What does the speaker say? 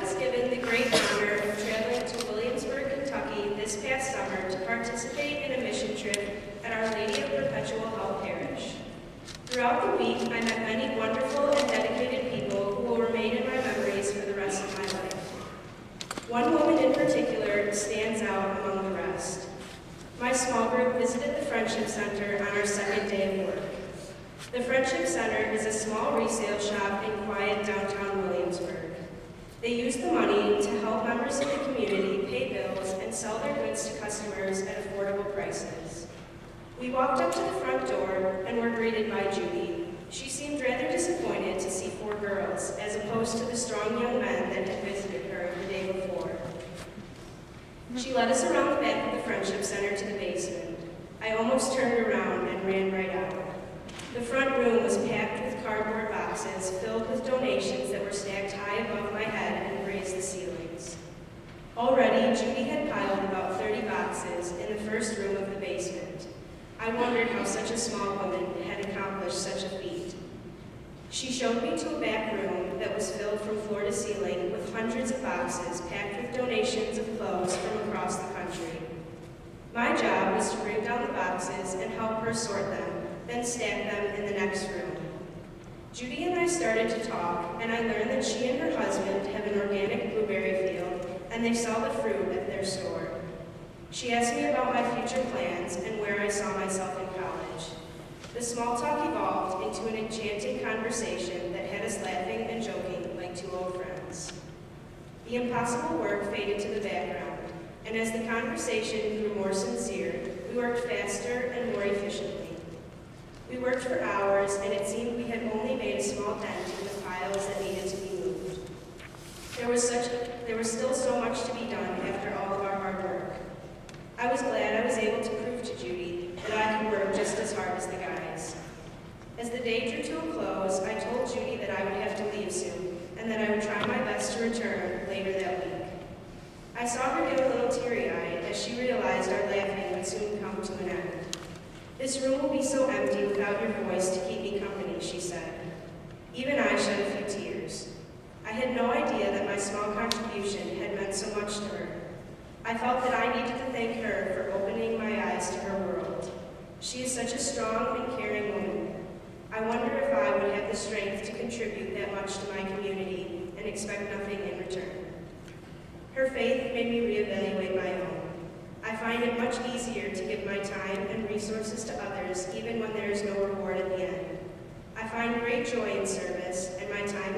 was given the great honor of traveling to Williamsburg, Kentucky this past summer to participate in a mission trip at Our Lady of Perpetual Help Parish. Throughout the week, I met many wonderful and dedicated people who will remain in my memories for the rest of my life. One woman in particular stands out among the rest. My small group visited the Friendship Center on our second day of work. The Friendship Center is a small resale shop in quiet downtown Williamsburg. They use the money to help members of the community pay bills and sell their goods to customers at affordable prices. We walked up to the front door and were greeted by Judy. She seemed rather disappointed to see 4 girls, as opposed to the strong young men that had visited her the day before. She led us around the back of the Friendship Center to the basement. I almost turned around and ran right out. The front room was packed with cardboard boxes filled with donations that were stacked high above my head and grazed the ceilings. Already, Judy had piled about 30 boxes in the first room of the basement. I wondered how such a small woman had accomplished such a feat. She showed me to a back room that was filled from floor to ceiling with hundreds of boxes packed with donations of clothes from across the country. My job was to bring down the boxes and help her sort them, then stack them in the next room. Judy and I started to talk, and I learned that she and her husband have an organic blueberry field, and they sell the fruit at their store. She asked me about my future plans and where I saw myself in college. The small talk evolved into an enchanting conversation that had us laughing and joking like 2 old friends. The impossible work faded to the background, and as the conversation grew more sincere, we worked faster and more efficiently. We worked for hours, and it seemed we had only made a small dent in the piles that needed to be moved. There was still so much to be done after all of our hard work. I was glad I was able to prove to Judy that I could work just as hard as the guys. As the day drew to a close, I told Judy that I would have to leave soon, and that I would try my best to return later that week. I saw her get a little teary-eyed as she realized our laughing would soon come to an end. "This room will be so empty without your voice to keep me company," she said. Even I shed a few tears. I had no idea that my small contribution had meant so much to her. I felt that I needed to thank her for opening my eyes to her world. She is such a strong and caring woman. I wonder if I would have the strength to contribute that much to my community and expect nothing in return. Her faith made me reevaluate my own. I find it much easier to give my time and resources to others even when there is no reward at the end. I find great joy in service, and my time